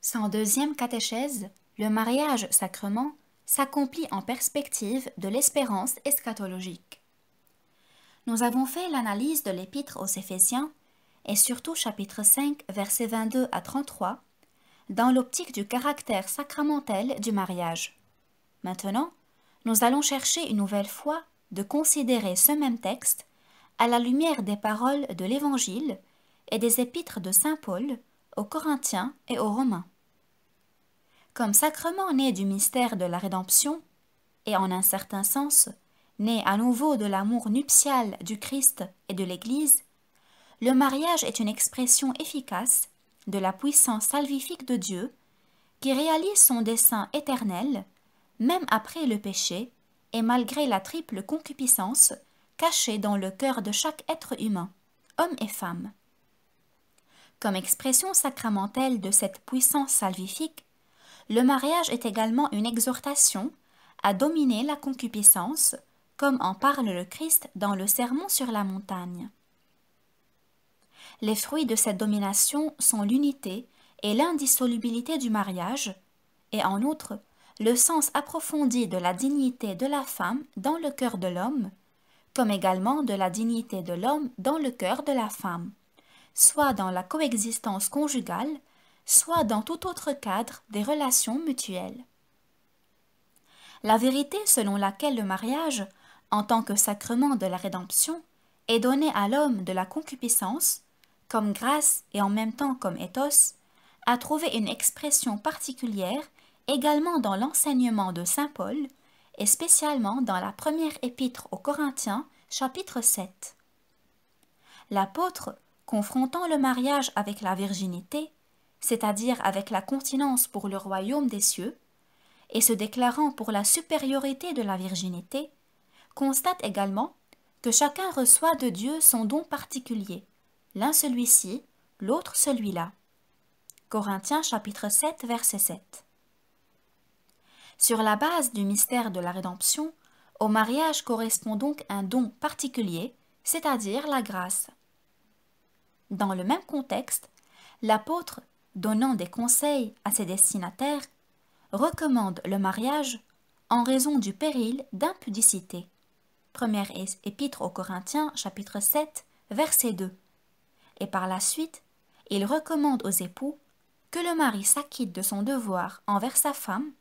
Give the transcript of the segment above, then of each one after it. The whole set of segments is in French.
Sans deuxième catéchèse, le mariage sacrement s'accomplit en perspective de l'espérance eschatologique. Nous avons fait l'analyse de l'épître aux Éphésiens et surtout chapitre 5 versets 22 à 33 dans l'optique du caractère sacramentel du mariage. Maintenant, nous allons chercher une nouvelle fois de considérer ce même texte à la lumière des paroles de l'Évangile et des épîtres de saint Paul aux Corinthiens et aux Romains. Comme sacrement né du mystère de la rédemption, et en un certain sens, né à nouveau de l'amour nuptial du Christ et de l'Église, le mariage est une expression efficace de la puissance salvifique de Dieu qui réalise son dessein éternel, même après le péché et malgré la triple concupiscence cachée dans le cœur de chaque être humain, homme et femme. Comme expression sacramentelle de cette puissance salvifique, le mariage est également une exhortation à dominer la concupiscence, comme en parle le Christ dans le Sermon sur la montagne. Les fruits de cette domination sont l'unité et l'indissolubilité du mariage, et en outre, le sens approfondi de la dignité de la femme dans le cœur de l'homme, comme également de la dignité de l'homme dans le cœur de la femme, soit dans la coexistence conjugale, soit dans tout autre cadre des relations mutuelles. La vérité selon laquelle le mariage, en tant que sacrement de la rédemption, est donné à l'homme de la concupiscence, comme grâce et en même temps comme ethos, a trouvé une expression particulière également dans l'enseignement de saint Paul, et spécialement dans la première épître aux Corinthiens, chapitre 7. L'apôtre, confrontant le mariage avec la virginité, c'est-à-dire avec la continence pour le royaume des cieux, et se déclarant pour la supériorité de la virginité, constate également que chacun reçoit de Dieu son don particulier, l'un celui-ci, l'autre celui-là. Corinthiens chapitre 7, verset 7. Sur la base du mystère de la rédemption, au mariage correspond donc un don particulier, c'est-à-dire la grâce. Dans le même contexte, l'apôtre, donnant des conseils à ses destinataires, recommande le mariage en raison du péril d'impudicité. Première épître aux Corinthiens, chapitre 7, verset 2. Et par la suite, il recommande aux époux que le mari s'acquitte de son devoir envers sa femme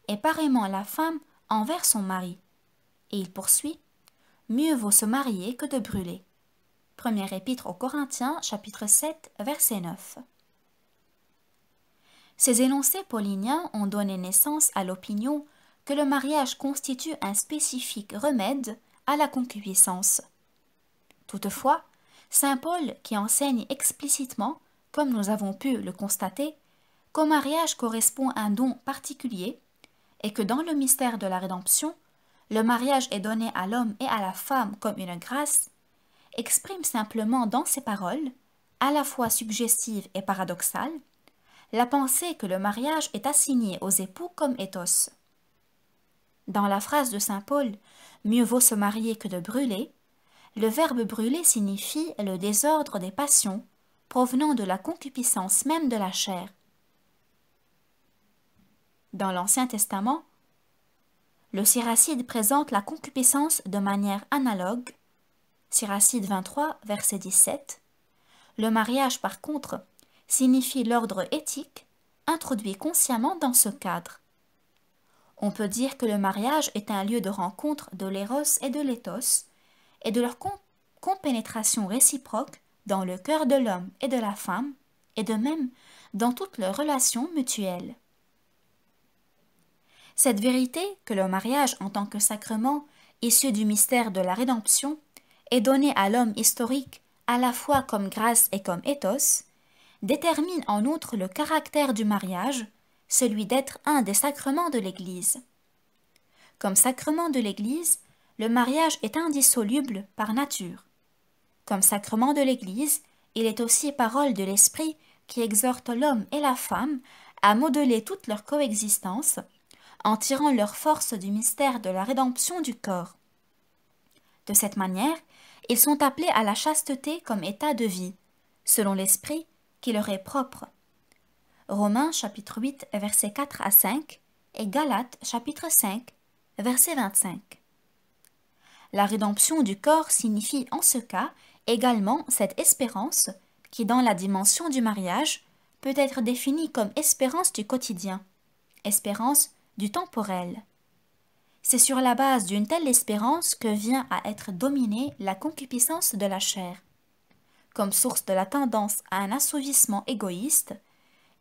et pareillement la femme envers son mari. Et il poursuit « Mieux vaut se marier que de brûler ». Première épître aux Corinthiens, chapitre 7, verset 9. Ces énoncés pauliniens ont donné naissance à l'opinion que le mariage constitue un spécifique remède à la concupiscence. Toutefois, saint Paul, qui enseigne explicitement, comme nous avons pu le constater, qu'au mariage correspond un don particulier et que dans le mystère de la rédemption, le mariage est donné à l'homme et à la femme comme une grâce, exprime simplement dans ses paroles, à la fois suggestives et paradoxales, la pensée que le mariage est assigné aux époux comme ethos. Dans la phrase de saint Paul « Mieux vaut se marier que de brûler », le verbe brûler signifie le désordre des passions provenant de la concupiscence même de la chair. Dans l'Ancien Testament, le Siracide présente la concupiscence de manière analogue, Siracide 23, verset 17. Le mariage, par contre, signifie l'ordre éthique introduit consciemment dans ce cadre. On peut dire que le mariage est un lieu de rencontre de l'éros et de l'éthos et de leur compénétration réciproque dans le cœur de l'homme et de la femme, et de même dans toutes leurs relations mutuelles. Cette vérité que le mariage en tant que sacrement, issu du mystère de la rédemption, est donné à l'homme historique à la fois comme grâce et comme ethos, détermine en outre le caractère du mariage, celui d'être un des sacrements de l'Église. Comme sacrement de l'Église, le mariage est indissoluble par nature. Comme sacrement de l'Église, il est aussi parole de l'Esprit qui exhorte l'homme et la femme à modeler toute leur coexistence en tirant leur force du mystère de la rédemption du corps. De cette manière, ils sont appelés à la chasteté comme état de vie, selon l'Esprit qui leur est propre. Romains chapitre 8 versets 4 à 5 et Galates chapitre 5 verset 25. La rédemption du corps signifie en ce cas également cette espérance qui dans la dimension du mariage peut être définie comme espérance du quotidien, espérance du temporel. C'est sur la base d'une telle espérance que vient à être dominée la concupiscence de la chair, comme source de la tendance à un assouvissement égoïste,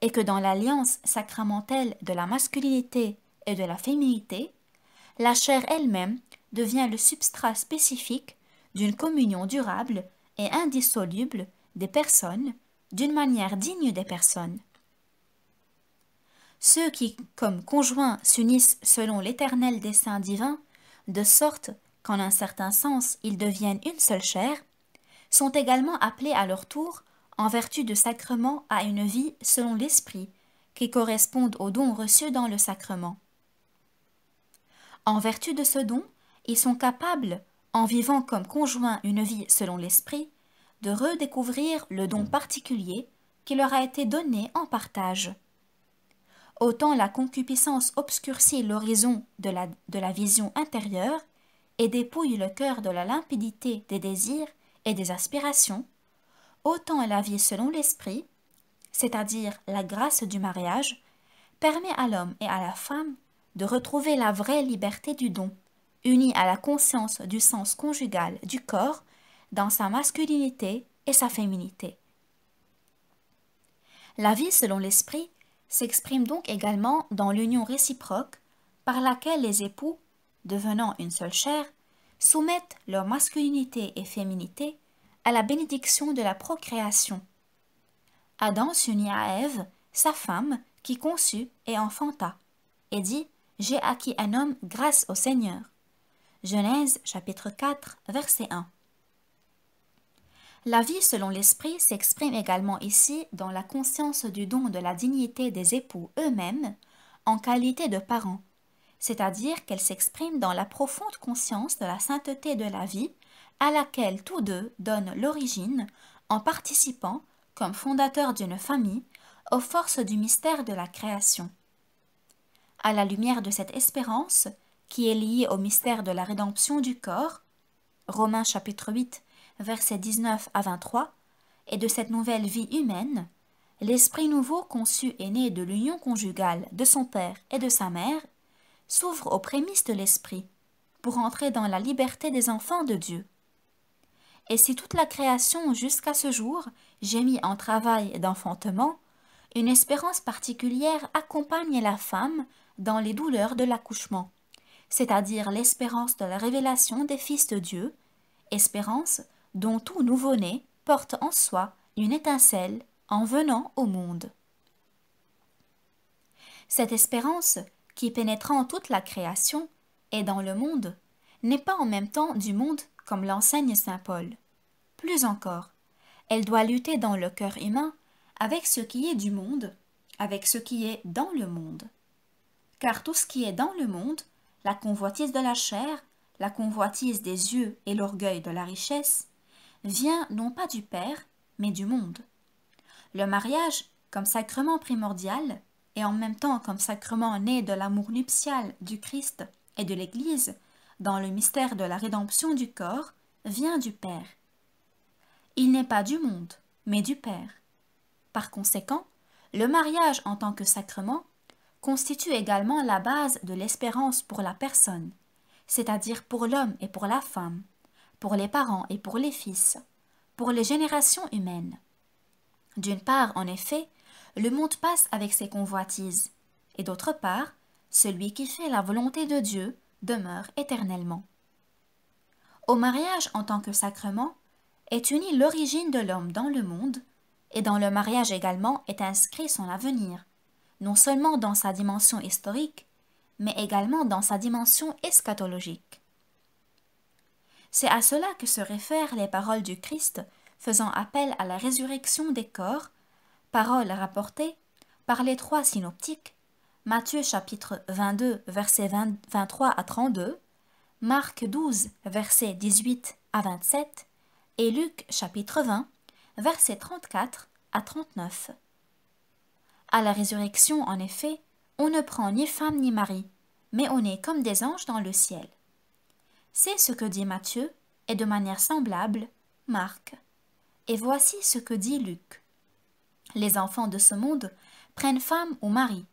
et que dans l'alliance sacramentelle de la masculinité et de la féminité, la chair elle-même devient le substrat spécifique d'une communion durable et indissoluble des personnes d'une manière digne des personnes. Ceux qui, comme conjoints, s'unissent selon l'éternel dessein divin, de sorte qu'en un certain sens ils deviennent une seule chair, sont également appelés à leur tour, en vertu de sacrements, à une vie selon l'esprit, qui correspondent aux dons reçus dans le sacrement. En vertu de ce don, ils sont capables, en vivant comme conjoints une vie selon l'esprit, de redécouvrir le don particulier qui leur a été donné en partage. Autant la concupiscence obscurcit l'horizon de la vision intérieure et dépouille le cœur de la limpidité des désirs et des aspirations, autant la vie selon l'esprit, c'est-à-dire la grâce du mariage, permet à l'homme et à la femme de retrouver la vraie liberté du don, unie à la conscience du sens conjugal du corps dans sa masculinité et sa féminité. La vie selon l'esprit s'exprime donc également dans l'union réciproque par laquelle les époux, devenant une seule chair, soumettent leur masculinité et féminité à la bénédiction de la procréation. Adam s'unit à Ève, sa femme, qui conçut et enfanta, et dit « J'ai acquis un homme grâce au Seigneur ». Genèse chapitre 4, verset 1. La vie selon l'esprit s'exprime également ici dans la conscience du don de la dignité des époux eux-mêmes en qualité de parents, c'est-à-dire qu'elle s'exprime dans la profonde conscience de la sainteté de la vie à laquelle tous deux donnent l'origine en participant, comme fondateurs d'une famille, aux forces du mystère de la création. À la lumière de cette espérance, qui est liée au mystère de la rédemption du corps, Romains chapitre 8, versets 19 à 23, et de cette nouvelle vie humaine, l'esprit nouveau conçu et né de l'union conjugale de son père et de sa mère s'ouvre aux prémices de l'esprit pour entrer dans la liberté des enfants de Dieu. Et si toute la création jusqu'à ce jour gémit en travail d'enfantement, une espérance particulière accompagne la femme dans les douleurs de l'accouchement, c'est-à-dire l'espérance de la révélation des fils de Dieu, espérance dont tout nouveau-né porte en soi une étincelle en venant au monde. Cette espérance, qui pénétrant toute la création, est dans le monde, n'est pas en même temps du monde comme l'enseigne saint Paul. Plus encore, elle doit lutter dans le cœur humain avec ce qui est du monde, avec ce qui est dans le monde. Car tout ce qui est dans le monde, la convoitise de la chair, la convoitise des yeux et l'orgueil de la richesse, vient non pas du Père, mais du monde. Le mariage, comme sacrement primordial, et en même temps comme sacrement né de l'amour nuptial du Christ et de l'Église, dans le mystère de la rédemption du corps, vient du Père. Il n'est pas du monde, mais du Père. Par conséquent, le mariage en tant que sacrement constitue également la base de l'espérance pour la personne, c'est-à-dire pour l'homme et pour la femme, pour les parents et pour les fils, pour les générations humaines. D'une part, en effet, le monde passe avec ses convoitises, et d'autre part, celui qui fait la volonté de Dieu demeure éternellement. Au mariage en tant que sacrement est unie l'origine de l'homme dans le monde, et dans le mariage également est inscrit son avenir, non seulement dans sa dimension historique, mais également dans sa dimension eschatologique. C'est à cela que se réfèrent les paroles du Christ faisant appel à la résurrection des corps, paroles rapportées par les trois synoptiques, Matthieu chapitre 22, versets 23 à 32, Marc 12, versets 18 à 27, et Luc chapitre 20, versets 34 à 39. À la résurrection, en effet, on ne prend ni femme ni mari, mais on est comme des anges dans le ciel. C'est ce que dit Matthieu, et de manière semblable, Marc. Et voici ce que dit Luc. Les enfants de ce monde prennent femme ou mari,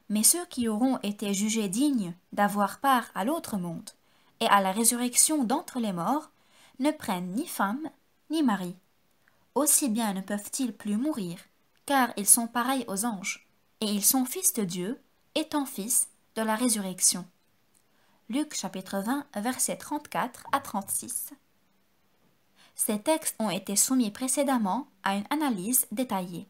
mais ceux qui auront été jugés dignes d'avoir part à l'autre monde et à la résurrection d'entre les morts ne prennent ni femme ni mari. Aussi bien ne peuvent-ils plus mourir, car ils sont pareils aux anges, et ils sont fils de Dieu, étant fils de la résurrection. Luc chapitre 20, versets 34 à 36. Ces textes ont été soumis précédemment à une analyse détaillée.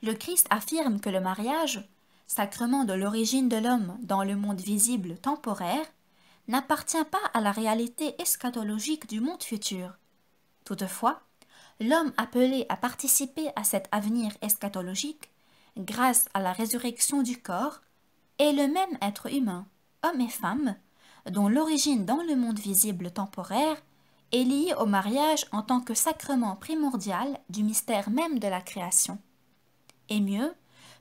Le Christ affirme que le mariage, sacrement de l'origine de l'homme dans le monde visible temporaire, n'appartient pas à la réalité eschatologique du monde futur. Toutefois, l'homme appelé à participer à cet avenir eschatologique, grâce à la résurrection du corps, est le même être humain, homme et femme, dont l'origine dans le monde visible temporaire est liée au mariage en tant que sacrement primordial du mystère même de la création. Et mieux,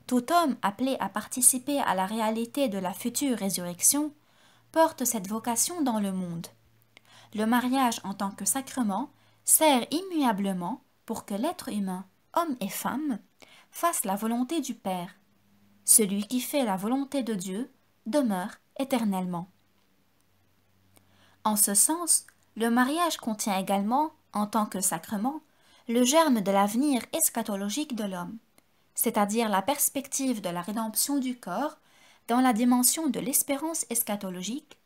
tout homme appelé à participer à la réalité de la future résurrection porte cette vocation dans le monde. Le mariage en tant que sacrement sert immuablement pour que l'être humain, homme et femme, fasse la volonté du Père. Celui qui fait la volonté de Dieu demeure éternellement. En ce sens, le mariage contient également, en tant que sacrement, le germe de l'avenir eschatologique de l'homme, c'est-à-dire la perspective de la rédemption du corps dans la dimension de l'espérance eschatologique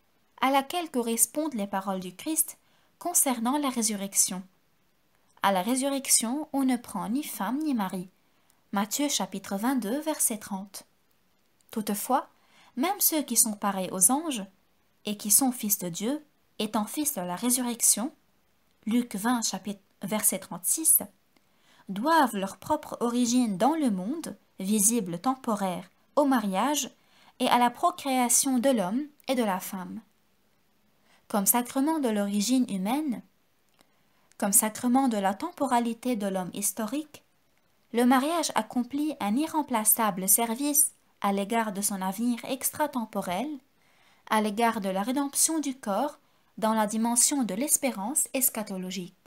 à laquelle correspondent les paroles du Christ concernant la résurrection. À la résurrection, on ne prend ni femme ni mari. Matthieu chapitre 22, verset 30. Toutefois, même ceux qui sont pareils aux anges et qui sont fils de Dieu, étant fils de la résurrection, Luc 20, verset 36, doivent leur propre origine dans le monde, visible temporaire, au mariage et à la procréation de l'homme et de la femme. Comme sacrement de l'origine humaine, comme sacrement de la temporalité de l'homme historique, le mariage accomplit un irremplaçable service à l'égard de son avenir extratemporel, à l'égard de la rédemption du corps dans la dimension de l'espérance eschatologique.